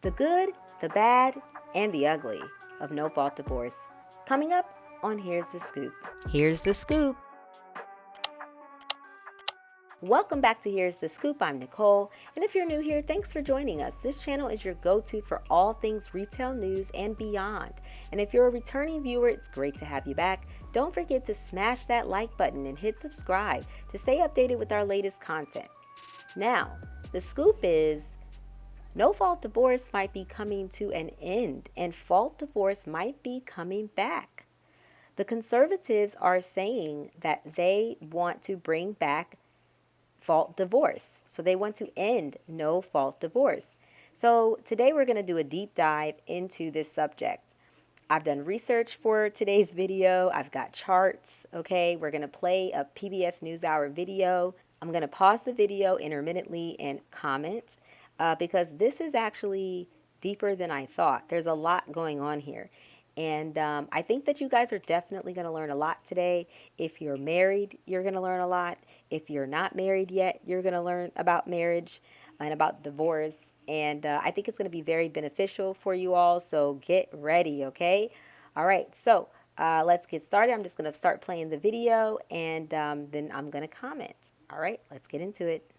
The good, the bad, and the ugly of no fault divorce. Coming up on Here's the Scoop. Here's the Scoop. Welcome back to Here's the Scoop. I'm Nicole, and if you're new here, thanks for joining us. This channel is your go-to for all things retail news and beyond. And if you're a returning viewer, it's great to have you back. Don't forget to smash that like button and hit subscribe to stay updated with our latest content. Now, the scoop is no fault divorce might be coming to an end, and fault divorce might be coming back. The conservatives are saying that they want to bring back fault divorce. So they want to end no fault divorce. So today we're going to do a deep dive into this subject. I've done research for today's video. I've got charts, okay? We're going to play a PBS NewsHour video. I'm going to pause the video intermittently and comment because this is actually deeper than I thought. There's a lot going on here. And I think that you guys are definitely going to learn a lot today. If you're married, you're going to learn a lot. If you're not married yet, you're going to learn about marriage and about divorce. And I think it's going to be very beneficial for you all. So get ready, okay? All right, so let's get started. I'm just going to start playing the video and then I'm going to comment. All right, let's get into it.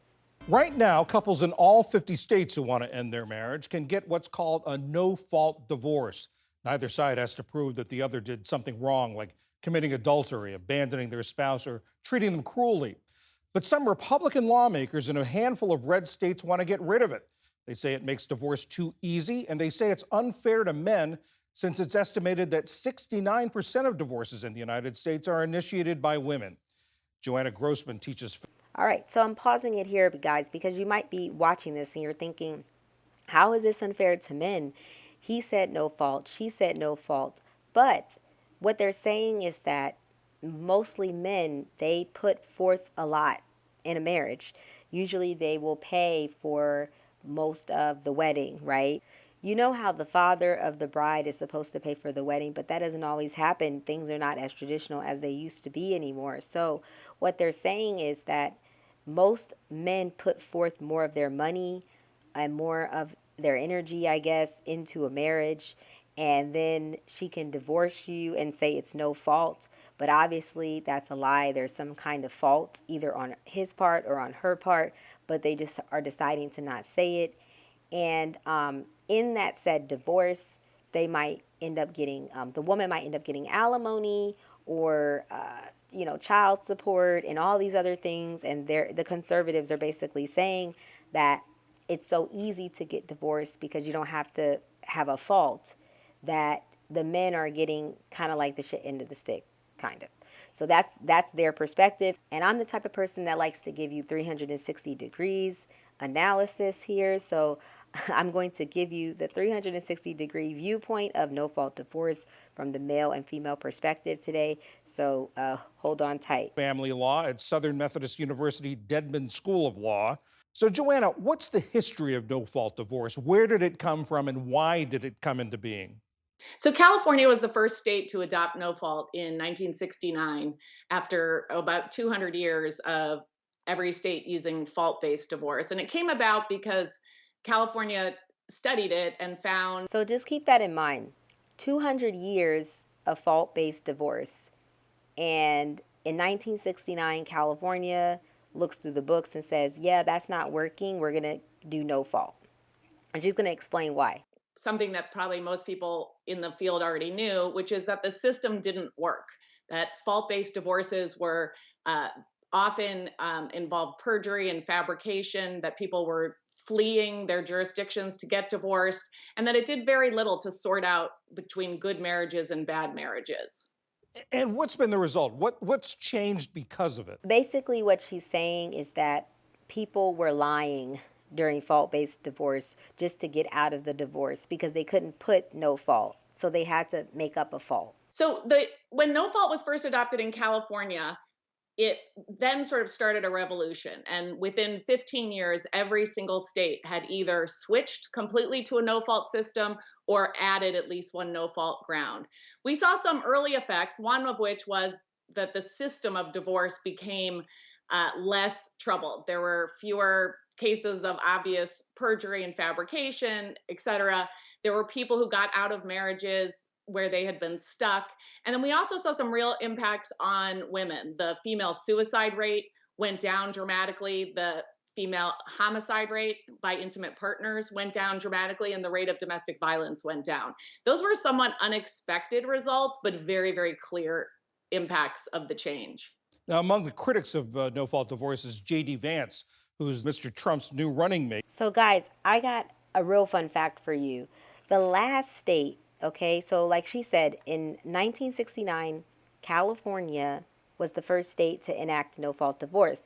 Right now, couples in all 50 states who want to end their marriage can get what's called a no-fault divorce. Neither side has to prove that the other did something wrong, like committing adultery, abandoning their spouse, or treating them cruelly. But some Republican lawmakers in a handful of red states want to get rid of it. They say it makes divorce too easy, and they say it's unfair to men since it's estimated that 69% of divorces in the United States are initiated by women. Joanna Grossman teaches. All right, so I'm pausing it here, guys, because you might be watching this and you're thinking, how is this unfair to men? He said no fault, she said no fault. But what they're saying is that mostly men, they put forth a lot in a marriage. Usually they will pay for most of the wedding, right? You know how the father of the bride is supposed to pay for the wedding, but that doesn't always happen. Things are not as traditional as they used to be anymore. So what they're saying is that most men put forth more of their money and more of their energy, I guess, into a marriage. And then she can divorce you and say it's no fault. But obviously, that's a lie. There's some kind of fault either on his part or on her part, but they just are deciding to not say it. And in that said divorce, they might end up getting, the woman might end up getting alimony or, child support and all these other things. And the conservatives are basically saying that it's so easy to get divorced because you don't have to have a fault, that the men are getting kind of like the shit end of the stick, kind of. So that's their perspective. And I'm the type of person that likes to give you 360 degrees analysis here. So I'm going to give you the 360 degree viewpoint of no fault divorce from the male and female perspective today. So hold on tight. Family law at Southern Methodist University Dedman School of Law. So, Joanna, what's the history of no-fault divorce? Where did it come from, and why did it come into being? So California was the first state to adopt no fault in 1969 after about 200 years of every state using fault-based divorce. And it came about because California studied it and found. So just keep that in mind. 200 years of fault-based divorce. And in 1969, California looks through the books and says, yeah, that's not working. We're going to do no fault. And she's going to explain why. Something that probably most people in the field already knew, which is that the system didn't work, that fault-based divorces were often involved perjury and fabrication, that people were fleeing their jurisdictions to get divorced, and that it did very little to sort out between good marriages and bad marriages. And what's been the result? What's changed because of it? Basically, what she's saying is that people were lying during fault-based divorce just to get out of the divorce because they couldn't put no fault. So they had to make up a fault. So when no fault was first adopted in California, it then sort of started a revolution. And within 15 years, every single state had either switched completely to a no fault system or added at least one no fault ground. We saw some early effects, one of which was that the system of divorce became less troubled. There were fewer cases of obvious perjury and fabrication, etc. There were people who got out of marriages where they had been stuck. And then we also saw some real impacts on women. The female suicide rate went down dramatically. The female homicide rate by intimate partners went down dramatically, and the rate of domestic violence went down. Those were somewhat unexpected results, but very, very clear impacts of the change. Now, among the critics of no fault divorce is J.D. Vance, who's Mr. Trump's new running mate. So, guys, I got a real fun fact for you. The last state, okay, so like she said, in 1969, California was the first state to enact no fault divorce.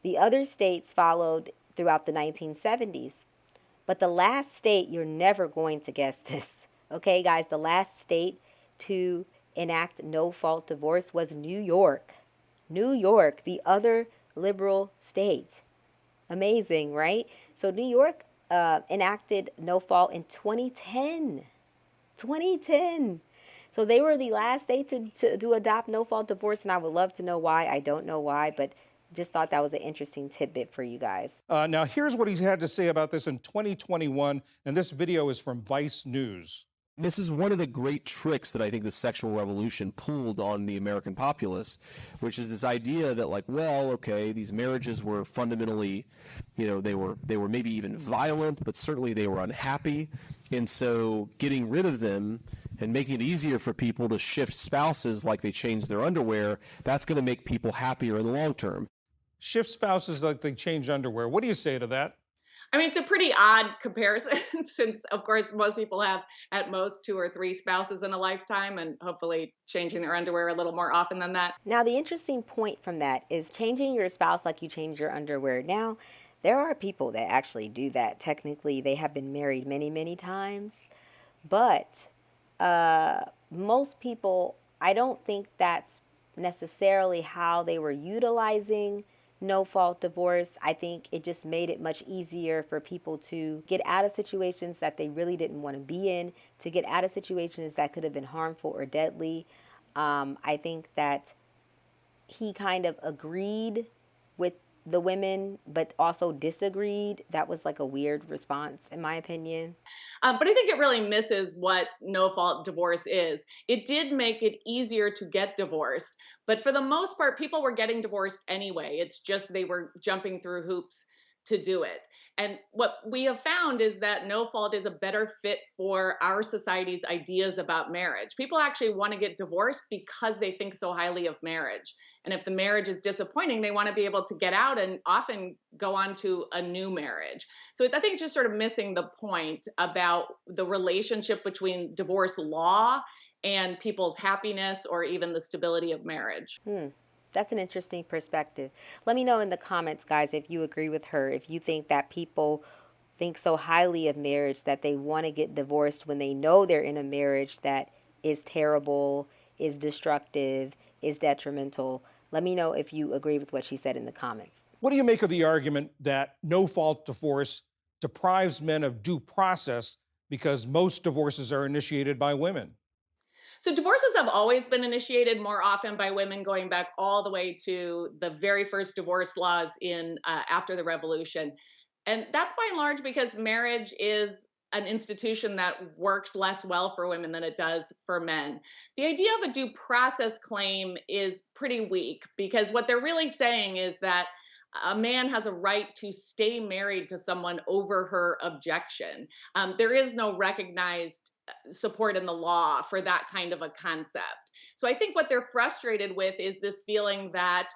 The other states followed throughout the 1970s. But the last state, you're never going to guess this. Okay, guys, the last state to enact no fault divorce was New York. New York, the other liberal state. Amazing, right? So New York enacted no fault in 2010. 2010. So they were the last state to adopt no fault divorce, and I would love to know why. I don't know why, but just thought that was an interesting tidbit for you guys. Now, here's what he had to say about this in 2021, and this video is from Vice News. This is one of the great tricks that I think the sexual revolution pulled on the American populace, which is this idea that, like, well, okay, these marriages were fundamentally, they were maybe even violent, but certainly they were unhappy. And so getting rid of them and making it easier for people to shift spouses like they change their underwear, that's going to make people happier in the long term. Shift spouses like they change underwear. What do you say to that? I mean, it's a pretty odd comparison since, of course, most people have at most 2 or 3 spouses in a lifetime and hopefully changing their underwear a little more often than that. Now, the interesting point from that is changing your spouse like you change your underwear. Now, there are people that actually do that. Technically, they have been married many, many times. But most people, I don't think that's necessarily how they were utilizing no fault divorce. I think it just made it much easier for people to get out of situations that they really didn't want to be in, to get out of situations that could have been harmful or deadly. I think that he kind of agreed with the women, but also disagreed. That was like a weird response, in my opinion. But I think it really misses what no fault divorce is. It did make it easier to get divorced, but for the most part, people were getting divorced anyway. It's just they were jumping through hoops to do it. And what we have found is that no fault is a better fit for our society's ideas about marriage. People actually want to get divorced because they think so highly of marriage. And if the marriage is disappointing, they want to be able to get out and often go on to a new marriage. So I think it's just sort of missing the point about the relationship between divorce law and people's happiness or even the stability of marriage. That's an interesting perspective. Let me know in the comments, guys, if you agree with her, if you think that people think so highly of marriage that they want to get divorced when they know they're in a marriage that is terrible, is destructive, is detrimental. Let me know if you agree with what she said in the comments. What do you make of the argument that no fault divorce deprives men of due process because most divorces are initiated by women? So divorces have always been initiated more often by women, going back all the way to the very first divorce laws in after the Revolution, and that's by and large because marriage is an institution that works less well for women than it does for men. The idea of a due process claim is pretty weak because what they're really saying is that a man has a right to stay married to someone over her objection. There is no recognized support in the law for that kind of a concept. So I think what they're frustrated with is this feeling that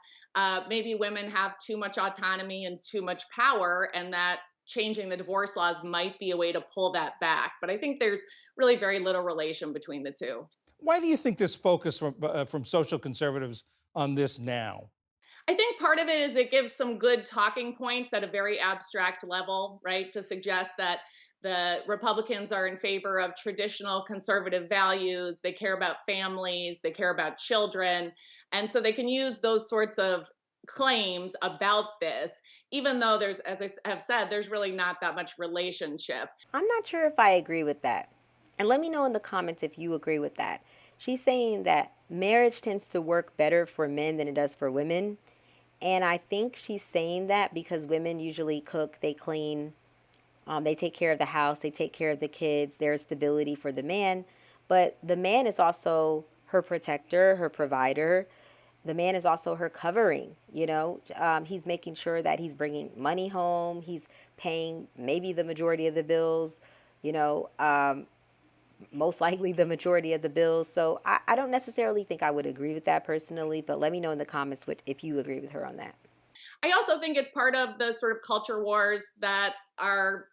maybe women have too much autonomy and too much power, and that changing the divorce laws might be a way to pull that back. But I think there's really very little relation between the two. Why do you think this focus from social conservatives on this now? I think part of it is it gives some good talking points at a very abstract level, right? To suggest that the Republicans are in favor of traditional conservative values. They care about families, they care about children. And so they can use those sorts of claims about this, even though there's, as I have said, there's really not that much relationship. I'm not sure if I agree with that. And let me know in the comments if you agree with that. She's saying that marriage tends to work better for men than it does for women. And I think she's saying that because women usually cook, they clean, they take care of the house, they take care of the kids, there's stability for the man. But the man is also her protector, her provider. The man is also her covering, you know. He's making sure that he's bringing money home, he's paying maybe the majority of the bills, you know, most likely the majority of the bills. So I don't necessarily think I would agree with that personally, but let me know in the comments if you agree with her on that. I also think it's part of the sort of culture wars that are,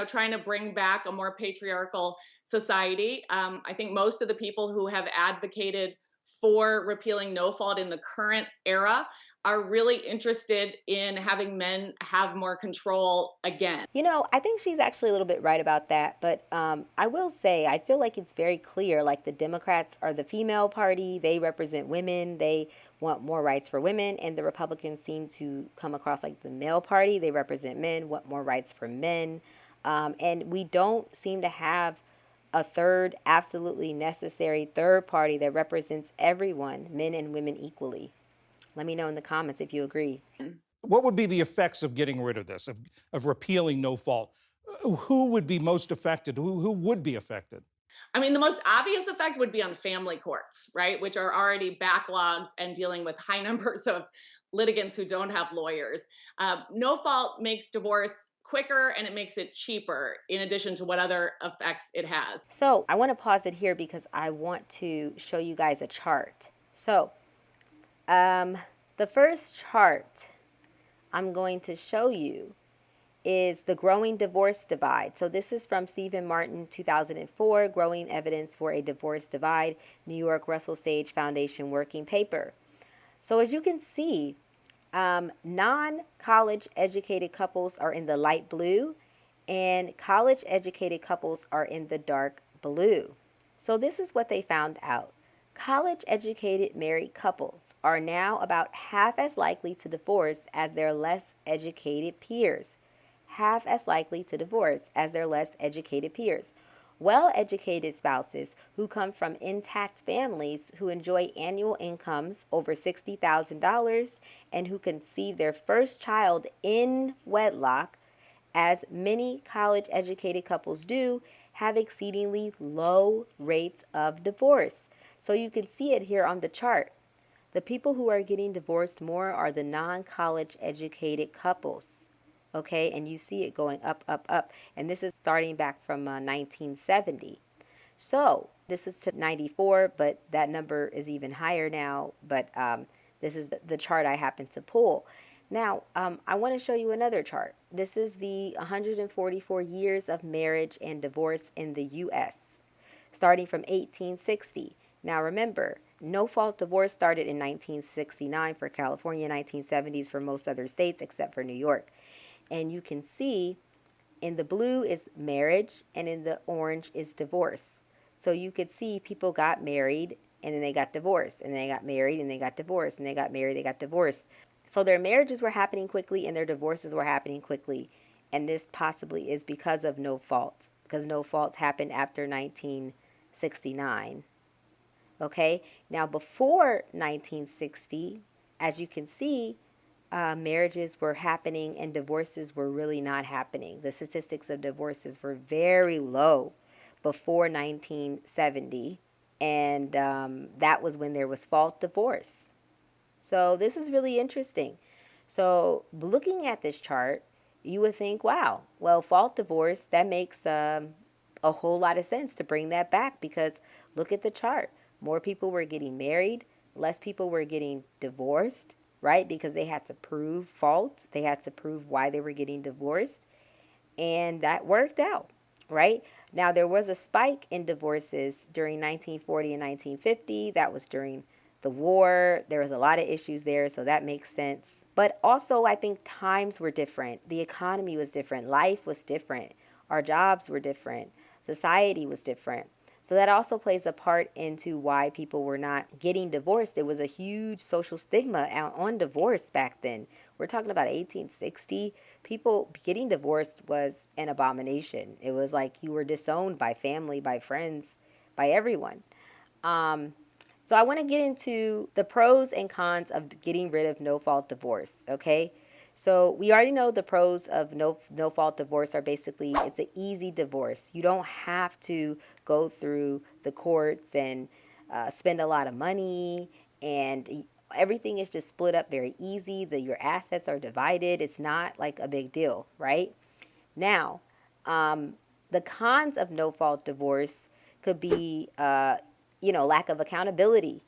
trying to bring back a more patriarchal society. I think most of the people who have advocated for repealing no fault in the current era are really interested in having men have more control again. You know, I think she's actually a little bit right about that. But I will say, I feel like it's very clear. Like the Democrats are the female party, they represent women, they want more rights for women. And the Republicans seem to come across like the male party, they represent men, want more rights for men. And we don't seem to have a third, absolutely necessary third party that represents everyone, men and women equally. Let me know in the comments if you agree. What would be the effects of getting rid of this, of repealing no fault? Who would be most affected? Who would be affected? I mean, the most obvious effect would be on family courts, right? Which are already backlogged and dealing with high numbers of litigants who don't have lawyers. No fault makes divorce quicker and it makes it cheaper, in addition to what other effects it has. So I want to pause it here because I want to show you guys a chart. So the first chart I'm going to show you is the growing divorce divide. So this is from Stephen Martin, 2004, Growing Evidence for a Divorce Divide, New York Russell Sage Foundation working paper. So as you can see, non-college educated couples are in the light blue and college educated couples are in the dark blue. So this is what they found out. College educated married couples are now about half as likely to divorce as their less educated peers. Half as likely to divorce as their less educated peers. Well-educated spouses who come from intact families who enjoy annual incomes over $60,000 and who conceive their first child in wedlock, as many college-educated couples do, have exceedingly low rates of divorce. So you can see it here on the chart. The people who are getting divorced more are the non-college educated couples. Okay, and you see it going up, up, up. And this is starting back from 1970. So this is to 94, but that number is even higher now. But this is the chart I happen to pull. Now, I want to show you another chart. This is the 144 years of marriage and divorce in the U.S., starting from 1860. Now, remember, no-fault divorce started in 1969 for California, 1970s for most other states except for New York. And you can see in the blue is marriage and in the orange is divorce. So you could see people got married and then they got divorced, and they got married and they got divorced, and they got married, they got divorced. So their marriages were happening quickly and their divorces were happening quickly. And this possibly is because of no fault, because no fault happened after 1969. Okay, now before 1960, as you can see, marriages were happening and divorces were really not happening. The statistics of divorces were very low before 1970, and that was when there was fault divorce. So this is really interesting. So looking at this chart, you would think, wow, well, fault divorce, that makes a whole lot of sense to bring that back, because look at the chart. More people were getting married, less people were getting divorced, right? Because they had to prove fault. They had to prove why they were getting divorced. And that worked out, right? Now, there was a spike in divorces during 1940 and 1950. That was during the war. There was a lot of issues there, so that makes sense. But also, I think times were different. The economy was different. Life was different. Our jobs were different. Society was different. So that also plays a part into why people were not getting divorced. There was a huge social stigma on divorce back then. We're talking about 1860. People getting divorced was an abomination. It was like you were disowned by family, by friends, by everyone. So I want to get into the pros and cons of getting rid of no-fault divorce, okay? So we already know the pros of no-fault divorce are basically it's an easy divorce. You don't have to go through the courts and spend a lot of money, and everything is just split up very easy. Your assets are divided. It's not like a big deal, right? Now, the cons of no fault divorce could be, lack of accountability.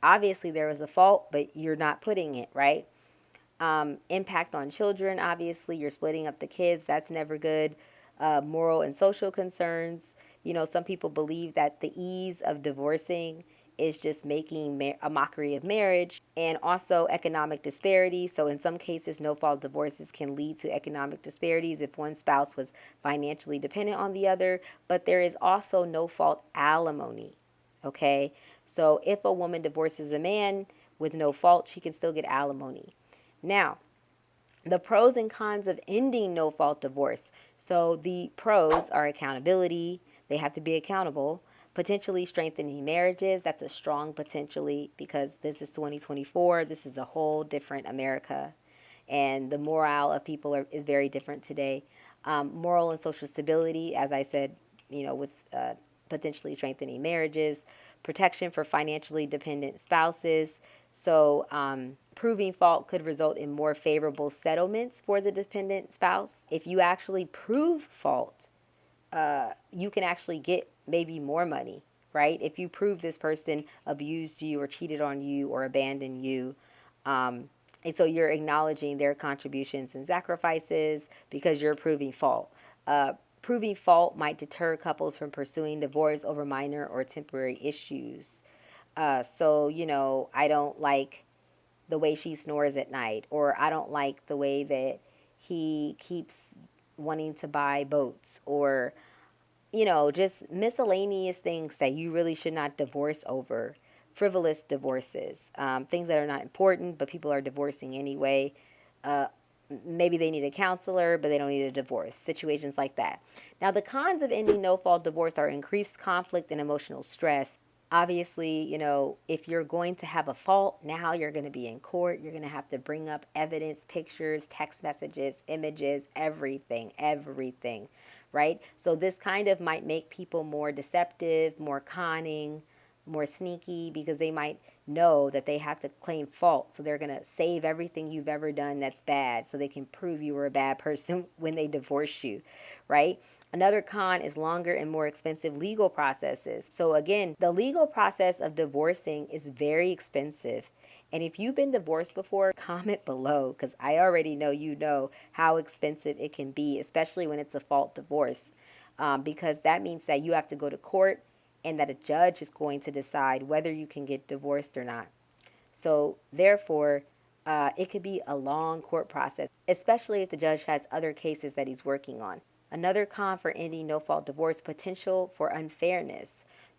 Obviously there was a fault, but you're not putting it, right? Impact on children, obviously, you're splitting up the kids. That's never good. Moral and social concerns. Some people believe that the ease of divorcing is just making a mockery of marriage, and also economic disparities. So, in some cases, no fault divorces can lead to economic disparities if one spouse was financially dependent on the other. But there is also no fault alimony. Okay? So, if a woman divorces a man with no fault, she can still get alimony. Now, the pros and cons of ending no fault divorce. So, the pros are accountability, they have to be accountable. Potentially strengthening marriages, that's a strong potentially because this is 2024, this is a whole different America. And the morale of people is very different today. Moral and social stability, as I said, with potentially strengthening marriages, protection for financially dependent spouses. So, proving fault could result in more favorable settlements for the dependent spouse. If you actually prove fault, you can actually get maybe more money, right? If you prove this person abused you or cheated on you or abandoned you. And so you're acknowledging their contributions and sacrifices because you're proving fault. Proving fault might deter couples from pursuing divorce over minor or temporary issues. So, I don't like the way she snores at night, or I don't like the way that he keeps wanting to buy boats, or just miscellaneous things that you really should not divorce over. Frivolous divorces, things that are not important, but people are divorcing anyway. Uh, Maybe they need a counselor, but they don't need a divorce. Situations like that. Now, the cons of ending no fault divorce are increased conflict and emotional stress. Obviously, if you're going to have a fault, now you're going to be in court. You're going to have to bring up evidence, pictures, text messages, images, everything, right? So this kind of might make people more deceptive, more conning, more sneaky, because they might know that they have to claim fault. So they're going to save everything you've ever done that's bad so they can prove you were a bad person when they divorce you, right? Another con is longer and more expensive legal processes. So again, the legal process of divorcing is very expensive. And if you've been divorced before, comment below, because I already know you know how expensive it can be, especially when it's a fault divorce. Because that means that you have to go to court and that a judge is going to decide whether you can get divorced or not. So therefore, it could be a long court process, especially if the judge has other cases that he's working on. Another con for ending no-fault divorce, potential for unfairness.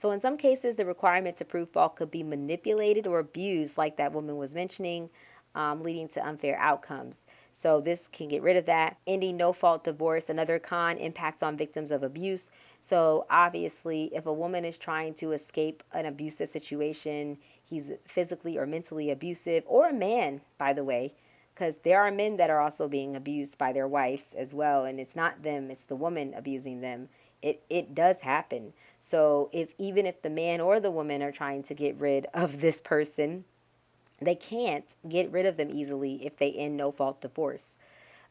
So in some cases, the requirement to prove fault could be manipulated or abused, like that woman was mentioning, leading to unfair outcomes. So this can get rid of that. Ending no-fault divorce, another con, impacts on victims of abuse. So obviously, if a woman is trying to escape an abusive situation, he's physically or mentally abusive, or a man, by the way, because there are men that are also being abused by their wives as well, and it's not them, it's the woman abusing them. It does happen. So even if the man or the woman are trying to get rid of this person, they can't get rid of them easily if they end no fault divorce.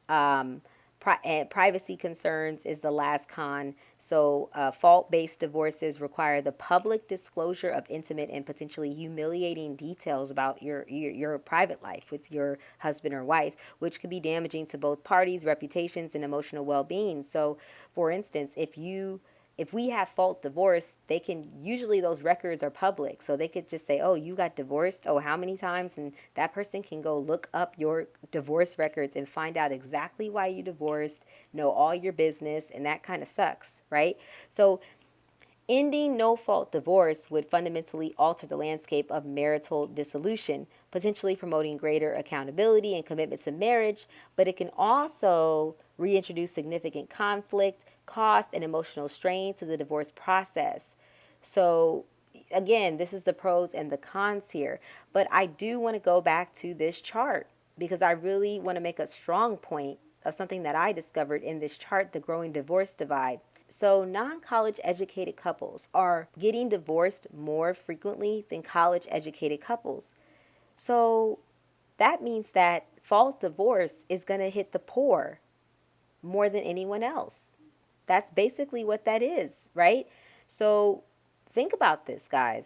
Um, Privacy concerns is the last con. So, fault-based divorces require the public disclosure of intimate and potentially humiliating details about your private life with your husband or wife, which could be damaging to both parties' reputations and emotional well-being. So, for instance, if we have fault divorce, they can usually those records are public. So they could just say, oh, you got divorced. Oh, how many times? And that person can go look up your divorce records and find out exactly why you divorced, know all your business. And that kind of sucks, right? So ending no fault divorce would fundamentally alter the landscape of marital dissolution, potentially promoting greater accountability and commitment to marriage, but it can also reintroduce significant conflict, cost, and emotional strain to the divorce process. So again, this is the pros and the cons here. But I do want to go back to this chart because I really want to make a strong point of something that I discovered in this chart, the growing divorce divide. So, non college educated couples are getting divorced more frequently than college educated couples. So, that means that fault divorce is going to hit the poor more than anyone else. That's basically what that is, right? So, think about this, guys.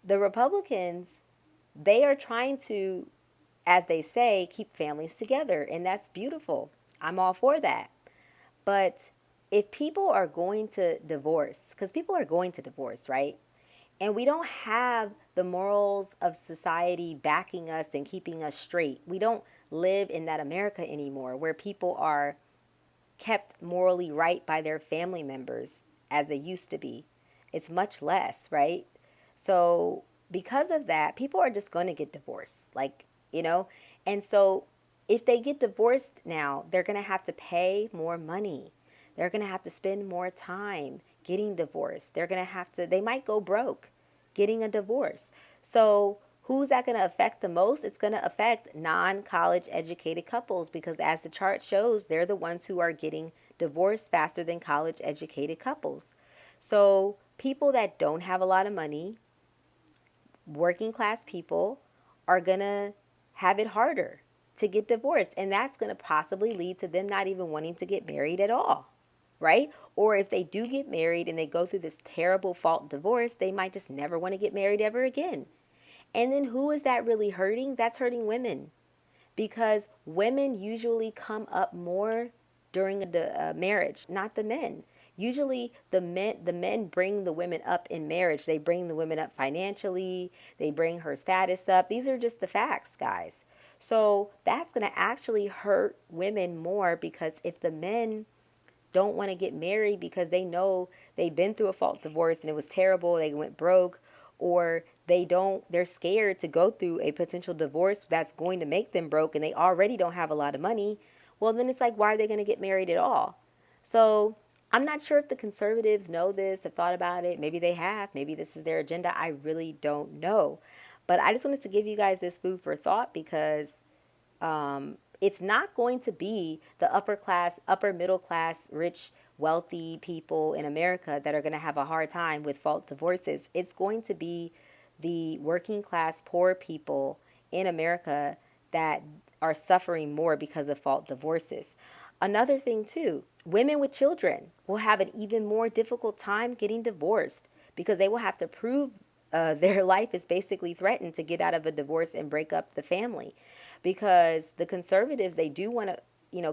The Republicans, they are trying to, as they say, keep families together, and that's beautiful. I'm all for that. But if people are going to divorce, because people are going to divorce, right? And we don't have the morals of society backing us and keeping us straight. We don't live in that America anymore where people are kept morally right by their family members as they used to be. It's much less, right? So, because of that, people are just going to get divorced. Like, you know? And so, if they get divorced now, they're going to have to pay more money. They're going to have to spend more time getting divorced. They're going to have to, they might go broke getting a divorce. So, who's that going to affect the most? It's going to affect non college educated couples because, as the chart shows, they're the ones who are getting divorced faster than college educated couples. So, people that don't have a lot of money, working class people, are going to have it harder to get divorced. And that's going to possibly lead to them not even wanting to get married at all, right? Or if they do get married and they go through this terrible fault divorce, they might just never want to get married ever again. And then who is that really hurting? That's hurting women because women usually come up more during a marriage, not the men. Usually the men bring the women up in marriage. They bring the women up financially, they bring her status up. These are just the facts, guys. So that's going to actually hurt women more because if the men don't want to get married because they know they've been through a fault divorce and it was terrible, they went broke, or they're scared to go through a potential divorce that's going to make them broke and they already don't have a lot of money, well, then it's like, why are they going to get married at all? So I'm not sure if the conservatives know this, have thought about it. Maybe they have. Maybe this is their agenda. I really don't know. But I just wanted to give you guys this food for thought because it's not going to be the upper class, upper middle class, rich, wealthy people in America that are going to have a hard time with fault divorces. It's going to be the working class, poor people in America that are suffering more because of fault divorces. Another thing, too, women with children will have an even more difficult time getting divorced because they will have to prove their life is basically threatened to get out of a divorce and break up the family because the conservatives, they do want to,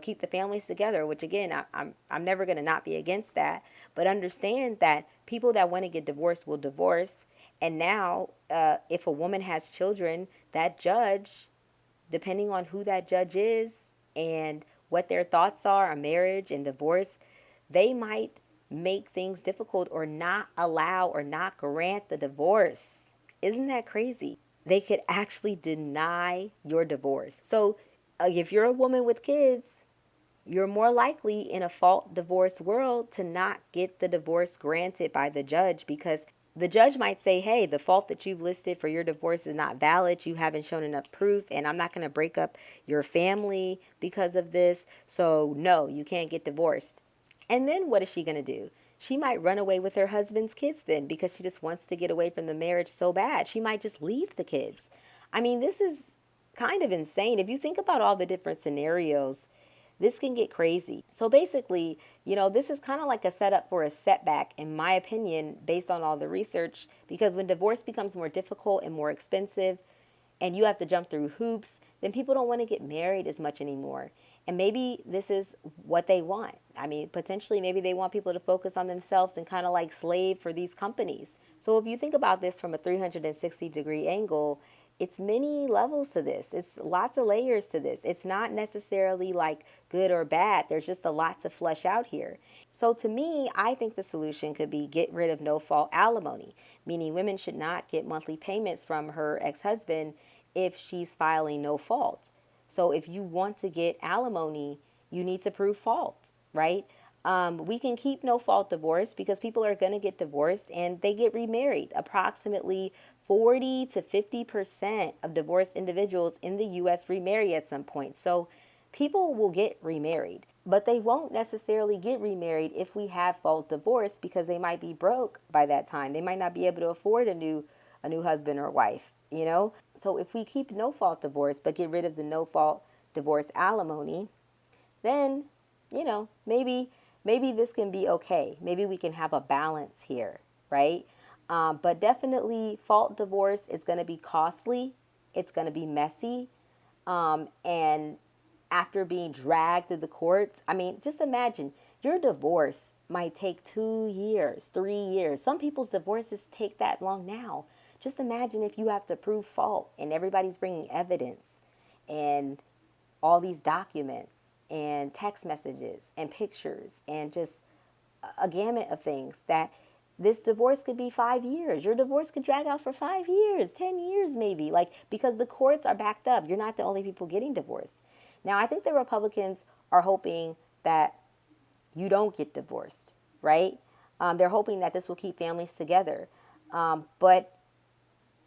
keep the families together, which again, I'm never going to not be against that, but understand that people that want to get divorced will divorce. And now if a woman has children, that judge, depending on who that judge is and what their thoughts are on marriage and divorce, they might make things difficult or not allow or not grant the divorce. Isn't that crazy? They could actually deny your divorce. So if you're a woman with kids, you're more likely in a fault divorce world to not get the divorce granted by the judge because the judge might say, hey, the fault that you've listed for your divorce is not valid. You haven't shown enough proof, and I'm not going to break up your family because of this. So, no, you can't get divorced. And then what is she going to do? She might run away with her husband's kids then because she just wants to get away from the marriage so bad. She might just leave the kids. I mean, this is kind of insane. If you think about all the different scenarios, this can get crazy. So basically, this is kind of like a setup for a setback, in my opinion, based on all the research, because when divorce becomes more difficult and more expensive, and you have to jump through hoops, then people don't want to get married as much anymore. And maybe this is what they want. I mean, potentially, maybe they want people to focus on themselves and kind of like slave for these companies. So if you think about this from a 360-degree angle, it's many levels to this. It's lots of layers to this. It's not necessarily like good or bad. There's just a lot to flesh out here. So to me, I think the solution could be get rid of no-fault alimony, meaning women should not get monthly payments from her ex-husband if she's filing no fault. So if you want to get alimony, you need to prove fault, right? We can keep no fault divorce because people are going to get divorced and they get remarried. Approximately 40 to 50% of divorced individuals in the U.S. remarry at some point. So people will get remarried, but they won't necessarily get remarried if we have fault divorce because they might be broke by that time. They might not be able to afford a new husband or wife. So if we keep no fault divorce but get rid of the no fault divorce alimony, then maybe this can be okay. Maybe we can have a balance here, right? But definitely, fault divorce is going to be costly. It's going to be messy. And after being dragged through the courts, I mean, just imagine your divorce might take 2 years, 3 years. Some people's divorces take that long now. Just imagine if you have to prove fault and everybody's bringing evidence and all these documents and text messages and pictures and just a gamut of things that this divorce could be 5 years. Your divorce could drag out for 5 years, 10 years maybe, like because the courts are backed up. You're not the only people getting divorced. Now, I think the Republicans are hoping that you don't get divorced, right? They're hoping that this will keep families together. But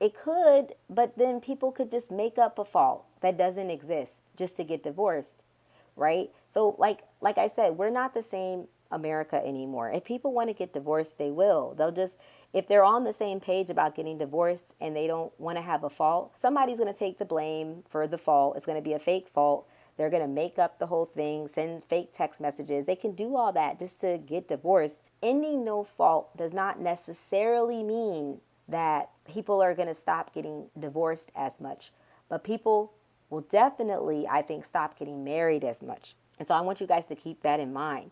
it could, but then people could just make up a fault that doesn't exist just to get divorced, right? So like I said, we're not the same America anymore. If people want to get divorced, they will. They'll just if they're on the same page about getting divorced and they don't want to have a fault, somebody's going to take the blame for the fault. It's going to be a fake fault. They're going to make up the whole thing, send fake text messages. They can do all that just to get divorced. Ending no fault does not necessarily mean that people are going to stop getting divorced as much, but people will definitely, I think, stop getting married as much. And so I want you guys to keep that in mind.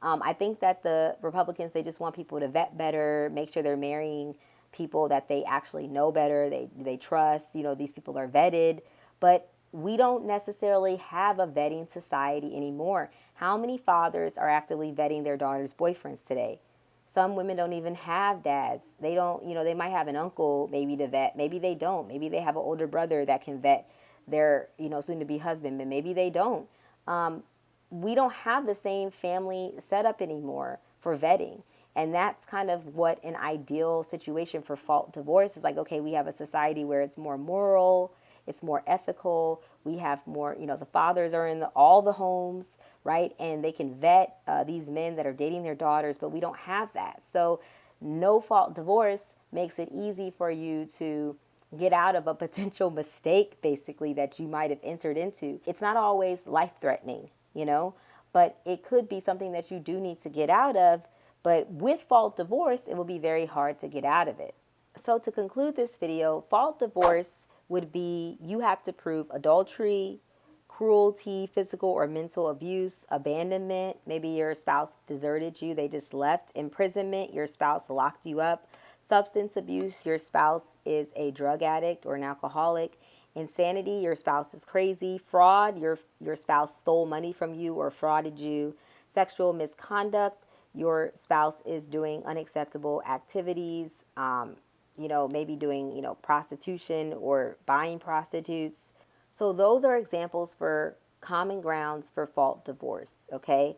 I think that the Republicans, they just want people to vet better, make sure they're marrying people that they actually know better, they trust, these people are vetted. But we don't necessarily have a vetting society anymore. How many fathers are actively vetting their daughters' boyfriends today? Some women don't even have dads. They don't, they might have an uncle maybe to vet. Maybe they don't. Maybe they have an older brother that can vet their, soon to be husband, but maybe they don't. We don't have the same family setup anymore for vetting. And that's kind of what an ideal situation for fault divorce is like. Okay, we have a society where it's more moral, it's more ethical. We have more, the fathers are in all the homes, right? And they can vet these men that are dating their daughters, but we don't have that. So no fault divorce makes it easy for you to get out of a potential mistake, basically, that you might have entered into. It's not always life threatening, but it could be something that you do need to get out of. But with fault divorce, it will be very hard to get out of it. So to conclude this video, fault divorce would be you have to prove adultery, cruelty, physical or mental abuse, abandonment, maybe your spouse deserted you, they just left, imprisonment, your spouse locked you up, substance abuse, your spouse is a drug addict or an alcoholic, insanity, your spouse is crazy, fraud, your spouse stole money from you or frauded you, sexual misconduct, your spouse is doing unacceptable activities, maybe doing, prostitution or buying prostitutes. So those are examples for common grounds for fault divorce, okay?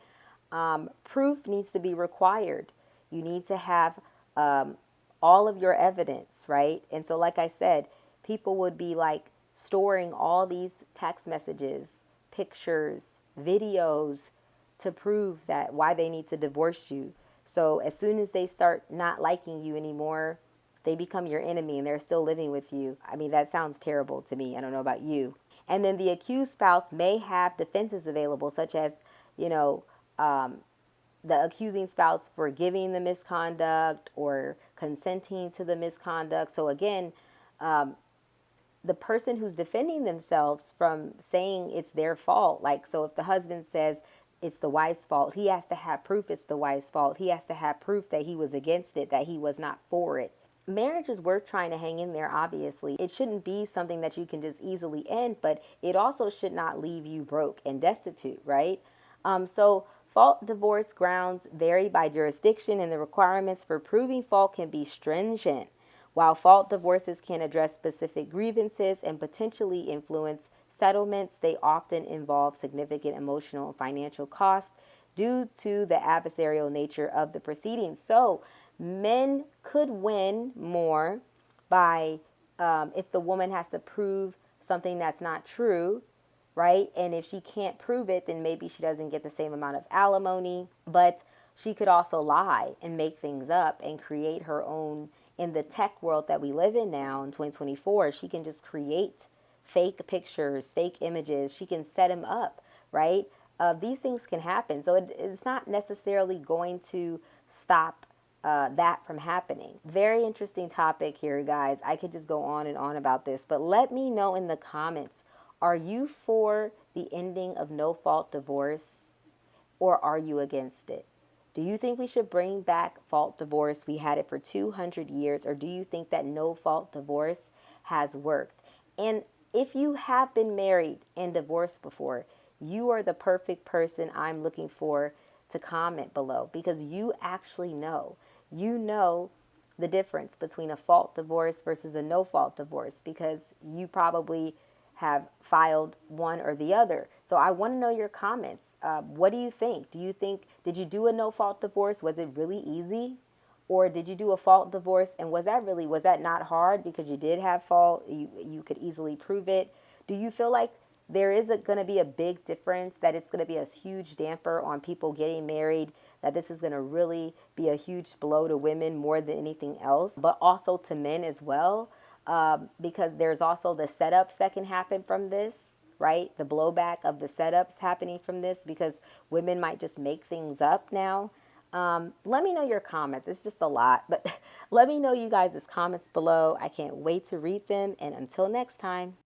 Proof needs to be required. You need to have all of your evidence, right? And so like I said, people would be like storing all these text messages, pictures, videos to prove that why they need to divorce you. So as soon as they start not liking you anymore, they become your enemy and they're still living with you. I mean, that sounds terrible to me. I don't know about you. And then the accused spouse may have defenses available, such as, the accusing spouse forgiving the misconduct or consenting to the misconduct. So again, the person who's defending themselves from saying it's their fault, like, so if the husband says it's the wife's fault, he has to have proof it's the wife's fault. He has to have proof that he was against it, that he was not for it. Marriage is worth trying to hang in there, obviously. It shouldn't be something that you can just easily end, but it also should not leave you broke and destitute, right? So fault divorce grounds vary by jurisdiction, and the requirements for proving fault can be stringent. While fault divorces can address specific grievances and potentially influence settlements, they often involve significant emotional and financial costs. due to the adversarial nature of the proceedings. So men could win more by if the woman has to prove something that's not true, right? And if she can't prove it, then maybe she doesn't get the same amount of alimony. But she could also lie and make things up and create her own. In the tech world that we live in now in 2024, she can just create fake pictures, fake images. She can set them up, right? These things can happen. So it's not necessarily going to stop that from happening. Very interesting topic here, guys. I could just go on and on about this, but let me know in the comments, are you for the ending of no fault divorce or are you against it? Do you think we should bring back fault divorce? We had it for 200 years. Or do you think that no fault divorce has worked? And if you have been married and divorced before, you are the perfect person I'm looking for to comment below because you actually know. You know the difference between a fault divorce versus a no fault divorce because you probably have filed one or the other. So I want to know your comments. What do you think? Did you do a no fault divorce? Was it really easy? Or did you do a fault divorce and was that not hard because you did have fault? You could easily prove it. Do you feel like there is going to be a big difference, that it's going to be a huge damper on people getting married, that this is going to really be a huge blow to women more than anything else, but also to men as well? Because there's also the setups that can happen from this, right? The blowback of the setups happening from this because women might just make things up now. Let me know your comments. It's just a lot, but let me know you guys' comments below. I can't wait to read them. And until next time.